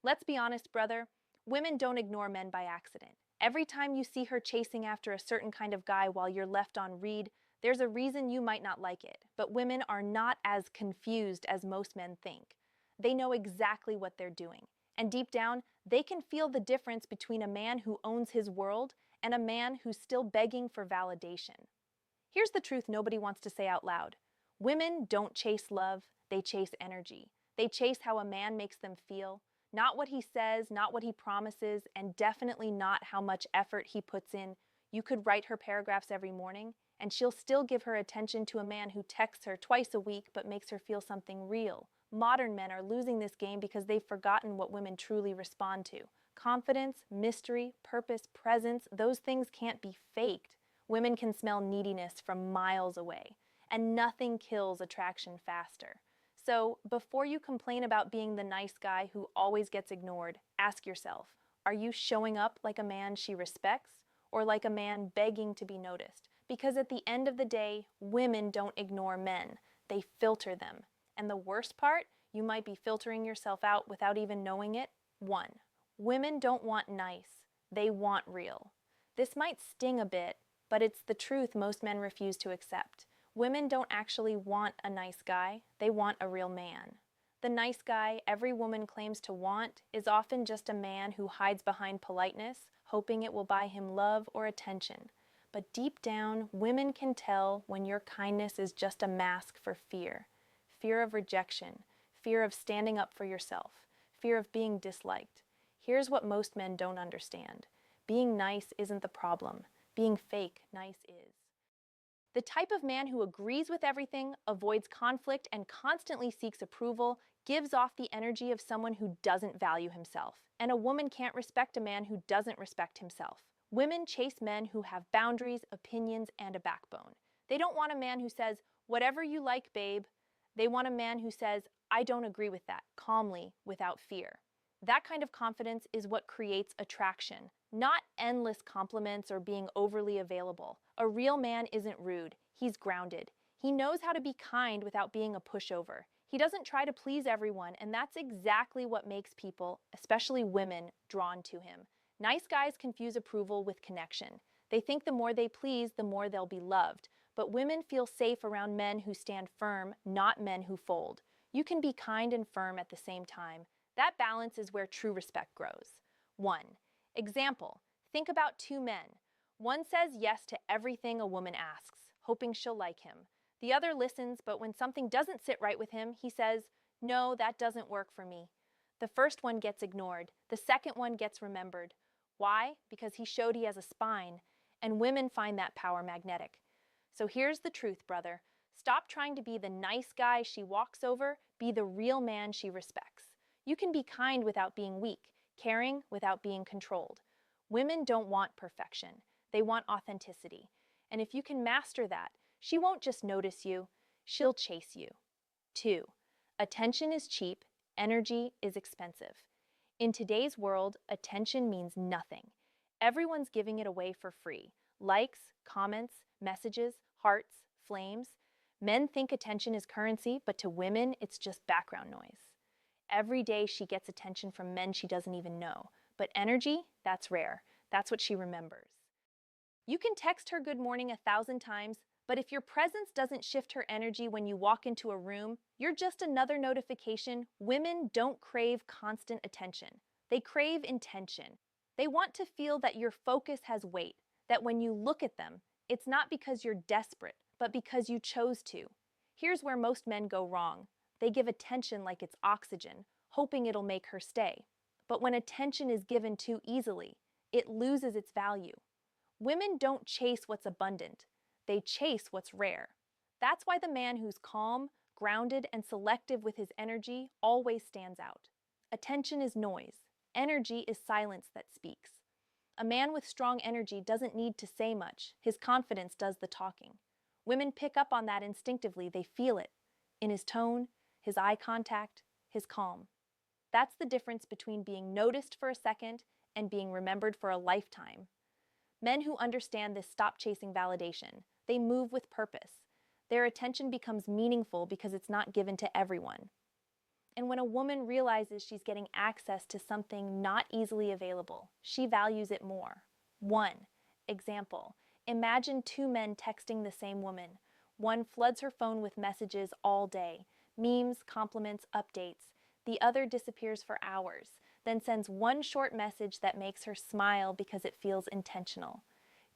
Let's be honest, brother. Women don't ignore men by accident. Every time you see her chasing after a certain kind of guy while you're left on read, there's a reason you might not like it. But women are not as confused as most men think. They know exactly what they're doing. And deep down, they can feel the difference between a man who owns his world and a man who's still begging for validation. Here's the truth nobody wants to say out loud. Women don't chase love, they chase energy. They chase how a man makes them feel, not what he says, not what he promises, and definitely not how much effort he puts in. You could write her paragraphs every morning, and she'll still give her attention to a man who texts her twice a week but makes her feel something real. Modern men are losing this game because they've forgotten what women truly respond to. Confidence, mystery, purpose, presence, those things can't be faked. Women can smell neediness from miles away, and nothing kills attraction faster. So, before you complain about being the nice guy who always gets ignored, ask yourself, are you showing up like a man she respects, or like a man begging to be noticed? Because at the end of the day, women don't ignore men, they filter them. And the worst part, you might be filtering yourself out without even knowing it. 1. Women don't want nice, they want real. This might sting a bit, but it's the truth most men refuse to accept. Women don't actually want a nice guy, they want a real man. The nice guy every woman claims to want is often just a man who hides behind politeness, hoping it will buy him love or attention. But deep down, women can tell when your kindness is just a mask for fear. Fear of rejection, fear of standing up for yourself, fear of being disliked. Here's what most men don't understand. Being nice isn't the problem. Being fake nice is. The type of man who agrees with everything, avoids conflict, and constantly seeks approval gives off the energy of someone who doesn't value himself. And a woman can't respect a man who doesn't respect himself. Women chase men who have boundaries, opinions, and a backbone. They don't want a man who says, "Whatever you like, babe." They want a man who says, "I don't agree with that," calmly, without fear. That kind of confidence is what creates attraction, not endless compliments or being overly available. A real man isn't rude, he's grounded. He knows how to be kind without being a pushover. He doesn't try to please everyone, and that's exactly what makes people, especially women, drawn to him. Nice guys confuse approval with connection. They think the more they please, the more they'll be loved. But women feel safe around men who stand firm, not men who fold. You can be kind and firm at the same time. That balance is where true respect grows. 1. Example, think about two men. One says yes to everything a woman asks, hoping she'll like him. The other listens, but when something doesn't sit right with him, he says, "No, that doesn't work for me." The first one gets ignored. The second one gets remembered. Why? Because he showed he has a spine, and women find that power magnetic. So here's the truth, brother. Stop trying to be the nice guy she walks over, be the real man she respects. You can be kind without being weak, caring without being controlled. Women don't want perfection, they want authenticity. And if you can master that, she won't just notice you, she'll chase you. 2. Attention is cheap, energy is expensive. In today's world, attention means nothing. Everyone's giving it away for free. Likes, comments, messages, hearts, flames. Men think attention is currency, but to women, it's just background noise. Every day she gets attention from men she doesn't even know. But energy, that's rare. That's what she remembers. You can text her good morning 1,000 times, but if your presence doesn't shift her energy when you walk into a room, you're just another notification. Women don't crave constant attention. They crave intention. They want to feel that your focus has weight, that when you look at them, it's not because you're desperate, but because you chose to. Here's where most men go wrong. They give attention like it's oxygen, hoping it'll make her stay. But when attention is given too easily, it loses its value. Women don't chase what's abundant, they chase what's rare. That's why the man who's calm, grounded, and selective with his energy always stands out. Attention is noise. Energy is silence that speaks. A man with strong energy doesn't need to say much. His confidence does the talking. Women pick up on that instinctively. They feel it. In his tone, his eye contact, his calm. That's the difference between being noticed for a second and being remembered for a lifetime. Men who understand this stop chasing validation. They move with purpose. Their attention becomes meaningful because it's not given to everyone. And when a woman realizes she's getting access to something not easily available, she values it more. 1. Example. Imagine two men texting the same woman. One floods her phone with messages all day, memes, compliments, updates. The other disappears for hours, then sends one short message that makes her smile because it feels intentional.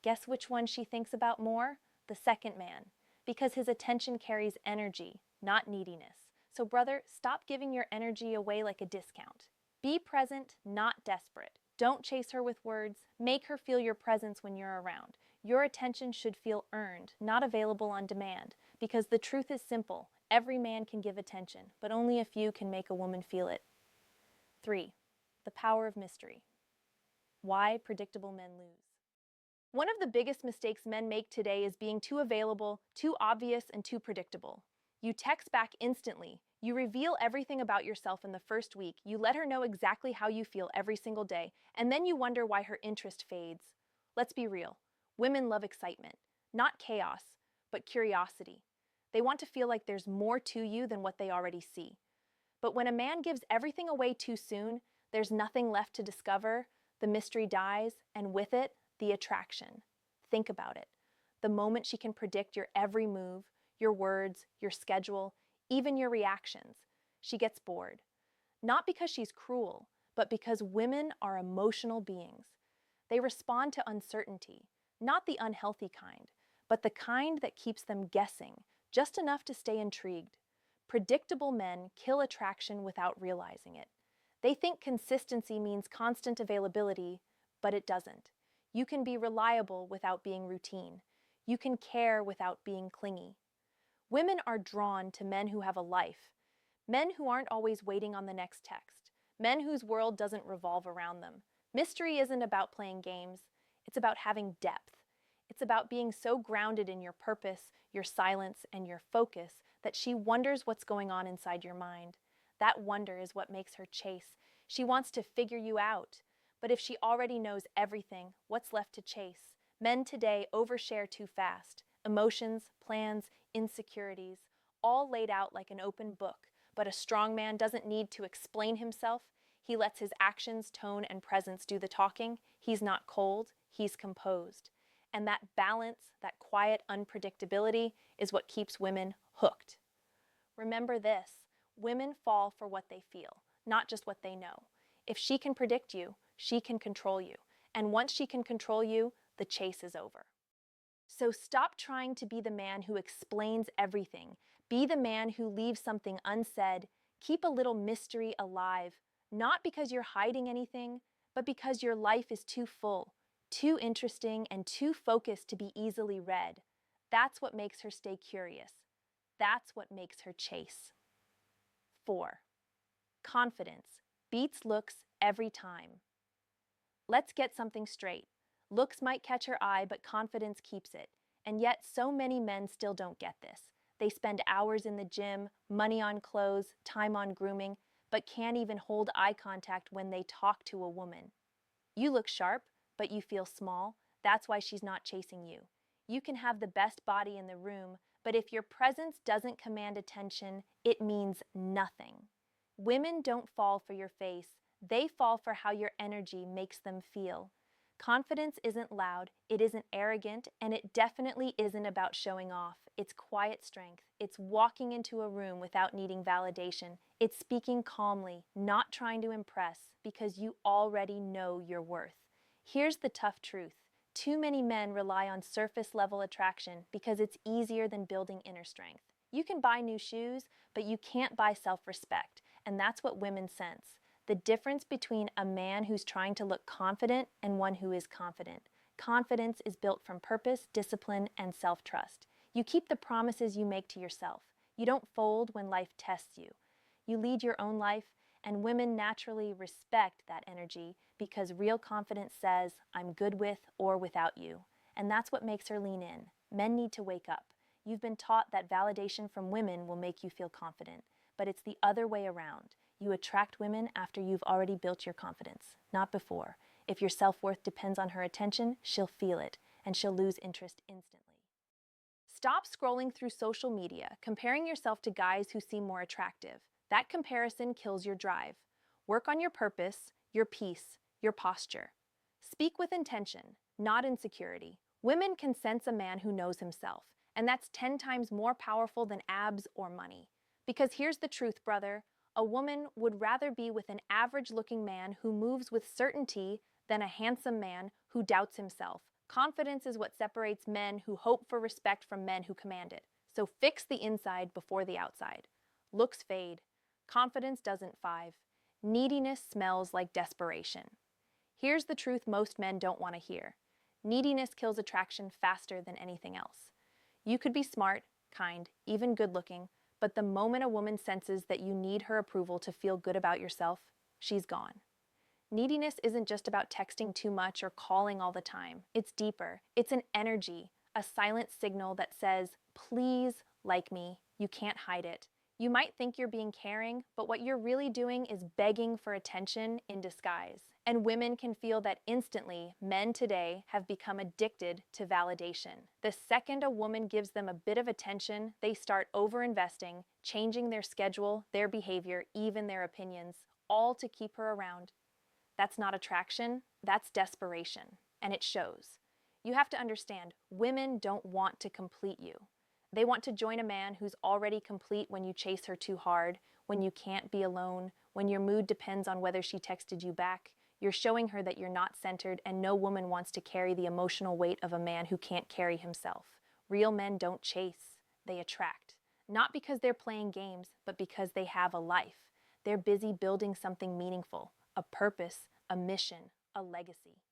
Guess which one she thinks about more? The second man, because his attention carries energy, not neediness. So brother, stop giving your energy away like a discount. Be present, not desperate. Don't chase her with words. Make her feel your presence when you're around. Your attention should feel earned, not available on demand, because the truth is simple. Every man can give attention, but only a few can make a woman feel it. 3. The power of mystery. Why predictable men lose. One of the biggest mistakes men make today is being too available, too obvious, and too predictable. You text back instantly. You reveal everything about yourself in the first week. You let her know exactly how you feel every single day, and then you wonder why her interest fades. Let's be real. Women love excitement, not chaos, but curiosity. They want to feel like there's more to you than what they already see. But when a man gives everything away too soon, there's nothing left to discover, the mystery dies, and with it, the attraction. Think about it. The moment she can predict your every move, your words, your schedule, even your reactions, she gets bored. Not because she's cruel, but because women are emotional beings. They respond to uncertainty, not the unhealthy kind, but the kind that keeps them guessing, just enough to stay intrigued. Predictable men kill attraction without realizing it. They think consistency means constant availability, but it doesn't. You can be reliable without being routine. You can care without being clingy. Women are drawn to men who have a life, men who aren't always waiting on the next text, men whose world doesn't revolve around them. Mystery isn't about playing games, it's about having depth. It's about being so grounded in your purpose, your silence, and your focus that she wonders what's going on inside your mind. That wonder is what makes her chase. She wants to figure you out. But if she already knows everything, what's left to chase? Men today overshare too fast. Emotions, plans, insecurities, all laid out like an open book. But a strong man doesn't need to explain himself. He lets his actions, tone, and presence do the talking. He's not cold, he's composed. And that balance, that quiet unpredictability, is what keeps women hooked. Remember this, women fall for what they feel, not just what they know. If she can predict you, she can control you. And once she can control you, the chase is over. So stop trying to be the man who explains everything. Be the man who leaves something unsaid. Keep a little mystery alive, not because you're hiding anything, but because your life is too full, too interesting, and too focused to be easily read. That's what makes her stay curious. That's what makes her chase. 4. Confidence beats looks every time. Let's get something straight. Looks might catch her eye, but confidence keeps it. And yet, so many men still don't get this. They spend hours in the gym, money on clothes, time on grooming, but can't even hold eye contact when they talk to a woman. You look sharp, but you feel small. That's why she's not chasing you. You can have the best body in the room, but if your presence doesn't command attention, it means nothing. Women don't fall for your face. They fall for how your energy makes them feel. Confidence isn't loud, it isn't arrogant, and it definitely isn't about showing off. It's quiet strength. It's walking into a room without needing validation. It's speaking calmly, not trying to impress, because you already know your worth. Here's the tough truth. Too many men rely on surface-level attraction because it's easier than building inner strength. You can buy new shoes, but you can't buy self-respect, and that's what women sense. The difference between a man who's trying to look confident and one who is confident. Confidence is built from purpose, discipline, and self-trust. You keep the promises you make to yourself. You don't fold when life tests you. You lead your own life, and women naturally respect that energy because real confidence says, I'm good with or without you. And that's what makes her lean in. Men need to wake up. You've been taught that validation from women will make you feel confident, but it's the other way around. You attract women after you've already built your confidence, not before. If your self-worth depends on her attention, she'll feel it, and she'll lose interest instantly. Stop scrolling through social media, comparing yourself to guys who seem more attractive. That comparison kills your drive. Work on your purpose, your peace, your posture. Speak with intention, not insecurity. Women can sense a man who knows himself, and that's 10 times more powerful than abs or money. Because here's the truth, brother. A woman would rather be with an average-looking man who moves with certainty than a handsome man who doubts himself. Confidence is what separates men who hope for respect from men who command it. So fix the inside before the outside. Looks fade. Confidence doesn't five. Neediness smells like desperation. Here's the truth most men don't want to hear. Neediness kills attraction faster than anything else. You could be smart, kind, even good-looking, but the moment a woman senses that you need her approval to feel good about yourself, she's gone. Neediness isn't just about texting too much or calling all the time. It's deeper. It's an energy, a silent signal that says, please like me. You can't hide it. You might think you're being caring, but what you're really doing is begging for attention in disguise. And women can feel that instantly. Men today have become addicted to validation. The second a woman gives them a bit of attention, they start over-investing, changing their schedule, their behavior, even their opinions, all to keep her around. That's not attraction, that's desperation, and it shows. You have to understand, women don't want to complete you. They want to join a man who's already complete when you chase her too hard, when you can't be alone, when your mood depends on whether she texted you back. You're showing her that you're not centered, and no woman wants to carry the emotional weight of a man who can't carry himself. Real men don't chase, they attract. Not because they're playing games, but because they have a life. They're busy building something meaningful, a purpose, a mission, a legacy.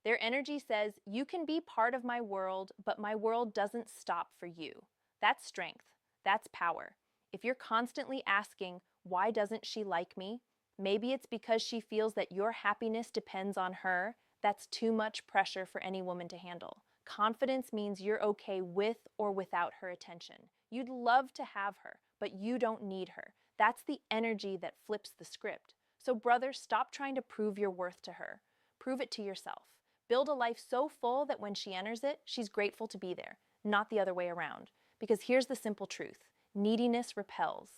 Their energy says, you can be part of my world, but my world doesn't stop for you. That's strength. That's power. If you're constantly asking, why doesn't she like me? Maybe it's because she feels that your happiness depends on her. That's too much pressure for any woman to handle. Confidence means you're okay with or without her attention. You'd love to have her, but you don't need her. That's the energy that flips the script. So brothers, stop trying to prove your worth to her. Prove it to yourself. Build a life so full that when she enters it, she's grateful to be there, not the other way around. Because here's the simple truth. Neediness repels.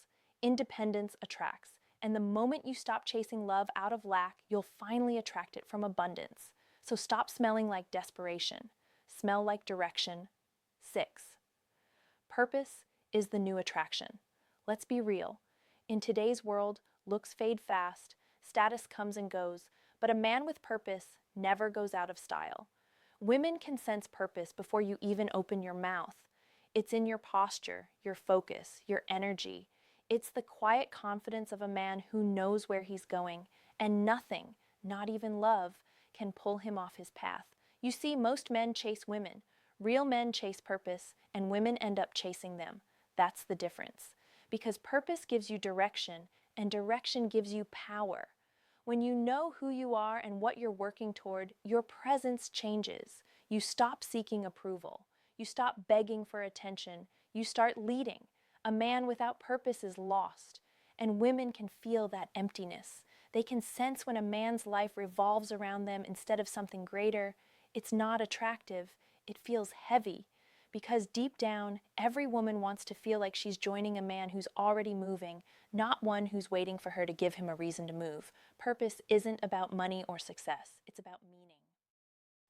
Independence attracts. And the moment you stop chasing love out of lack, you'll finally attract it from abundance. So stop smelling like desperation. Smell like direction. 6. Purpose is the new attraction. Let's be real. In today's world, looks fade fast, status comes and goes, but a man with purpose never goes out of style. Women can sense purpose before you even open your mouth. It's in your posture, your focus, your energy. It's the quiet confidence of a man who knows where he's going, and nothing, not even love, can pull him off his path. You see, most men chase women. Real men chase purpose, and women end up chasing them. That's the difference. Because purpose gives you direction, and direction gives you power. When you know who you are and what you're working toward, your presence changes. You stop seeking approval. You stop begging for attention. You start leading. A man without purpose is lost, and women can feel that emptiness. They can sense when a man's life revolves around them instead of something greater. It's not attractive. It feels heavy. Because deep down, every woman wants to feel like she's joining a man who's already moving, not one who's waiting for her to give him a reason to move. Purpose isn't about money or success. It's about meaning.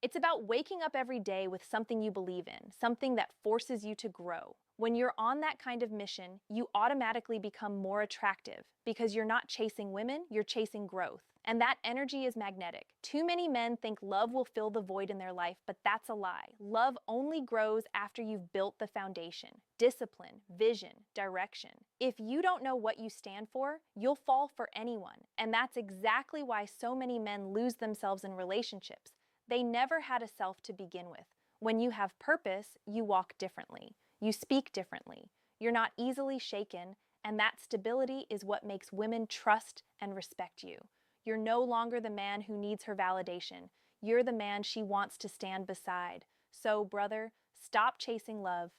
It's about waking up every day with something you believe in, something that forces you to grow. When you're on that kind of mission, you automatically become more attractive because you're not chasing women, you're chasing growth. And that energy is magnetic. Too many men think love will fill the void in their life, but that's a lie. Love only grows after you've built the foundation. Discipline, vision, direction. If you don't know what you stand for, you'll fall for anyone. And that's exactly why so many men lose themselves in relationships. They never had a self to begin with. When you have purpose, you walk differently. You speak differently. You're not easily shaken, and that stability is what makes women trust and respect you. You're no longer the man who needs her validation. You're the man she wants to stand beside. So, brother, stop chasing love.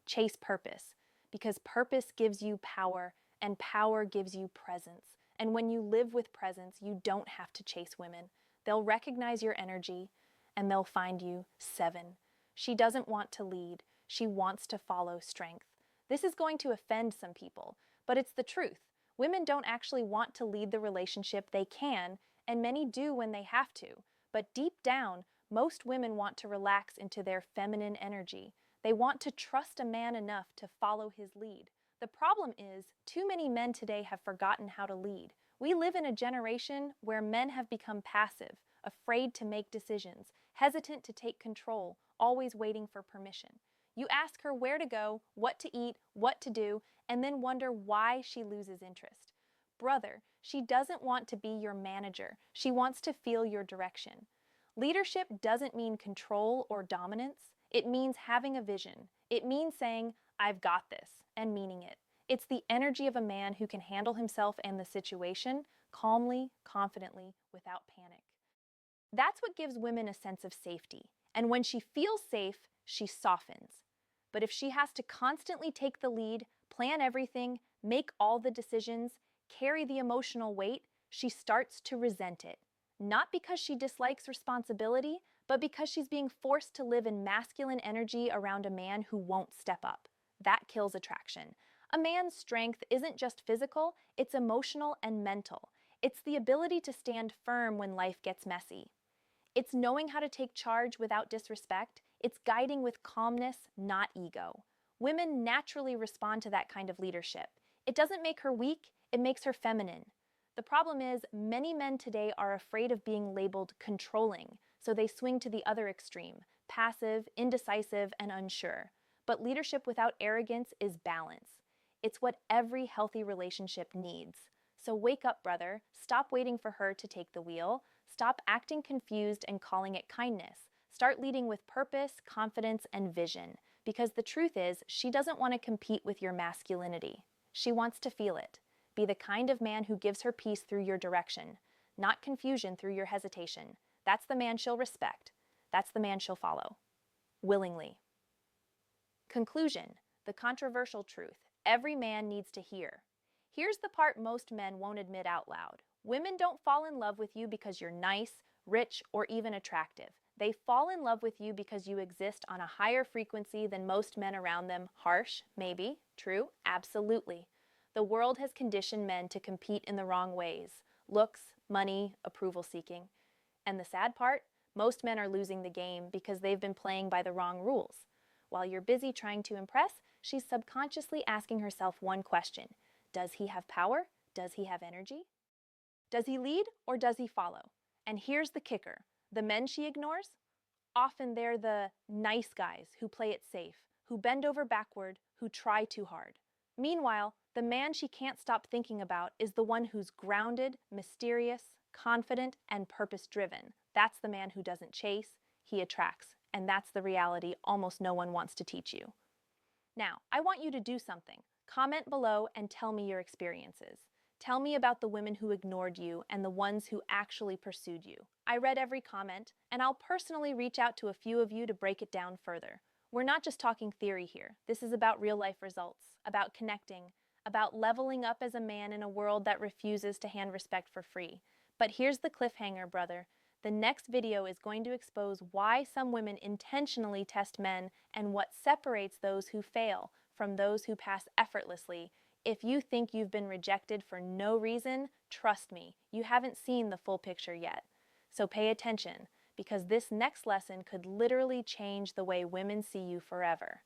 Chase purpose. Because purpose gives you power, and power gives you presence. And when you live with presence, you don't have to chase women. They'll recognize your energy, and they'll find you. 7. She doesn't want to lead. She wants to follow strength. This is going to offend some people, but it's the truth. Women don't actually want to lead the relationship they can, and many do when they have to. But deep down, most women want to relax into their feminine energy. They want to trust a man enough to follow his lead. The problem is, too many men today have forgotten how to lead. We live in a generation where men have become passive, afraid to make decisions, hesitant to take control, always waiting for permission. You ask her where to go, what to eat, what to do, and then wonder why she loses interest. Brother, she doesn't want to be your manager. She wants to feel your direction. Leadership doesn't mean control or dominance. It means having a vision. It means saying, "I've got this," and meaning it. It's the energy of a man who can handle himself and the situation calmly, confidently, without panic. That's what gives women a sense of safety. And when she feels safe, she softens. But if she has to constantly take the lead, plan everything, make all the decisions, carry the emotional weight, she starts to resent it. Not because she dislikes responsibility, but because she's being forced to live in masculine energy around a man who won't step up. That kills attraction. A man's strength isn't just physical, it's emotional and mental. It's the ability to stand firm when life gets messy. It's knowing how to take charge without disrespect. It's guiding with calmness, not ego. Women naturally respond to that kind of leadership. It doesn't make her weak, it makes her feminine. The problem is, many men today are afraid of being labeled controlling, so they swing to the other extreme, passive, indecisive, and unsure. But leadership without arrogance is balance. It's what every healthy relationship needs. So wake up, brother. Stop waiting for her to take the wheel. Stop acting confused and calling it kindness. Start leading with purpose, confidence, and vision. Because the truth is, she doesn't want to compete with your masculinity. She wants to feel it. Be the kind of man who gives her peace through your direction, not confusion through your hesitation. That's the man she'll respect. That's the man she'll follow. Willingly. Conclusion: the controversial truth every man needs to hear. Here's the part most men won't admit out loud. Women don't fall in love with you because you're nice, rich, or even attractive. They fall in love with you because you exist on a higher frequency than most men around them. Harsh? Maybe. True? Absolutely. The world has conditioned men to compete in the wrong ways. Looks, money, approval seeking. And the sad part? Most men are losing the game because they've been playing by the wrong rules. While you're busy trying to impress, she's subconsciously asking herself one question. Does he have power? Does he have energy? Does he lead or does he follow? And here's the kicker. The men she ignores? Often they're the nice guys who play it safe, who bend over backward, who try too hard. Meanwhile, the man she can't stop thinking about is the one who's grounded, mysterious, confident, and purpose-driven. That's the man who doesn't chase, he attracts. And that's the reality almost no one wants to teach you. Now, I want you to do something. Comment below and tell me your experiences. Tell me about the women who ignored you and the ones who actually pursued you. I read every comment, and I'll personally reach out to a few of you to break it down further. We're not just talking theory here. This is about real-life results, about connecting, about leveling up as a man in a world that refuses to hand respect for free. But here's the cliffhanger, brother. The next video is going to expose why some women intentionally test men and what separates those who fail from those who pass effortlessly. If you think you've been rejected for no reason, trust me, you haven't seen the full picture yet. So pay attention, because this next lesson could literally change the way women see you forever.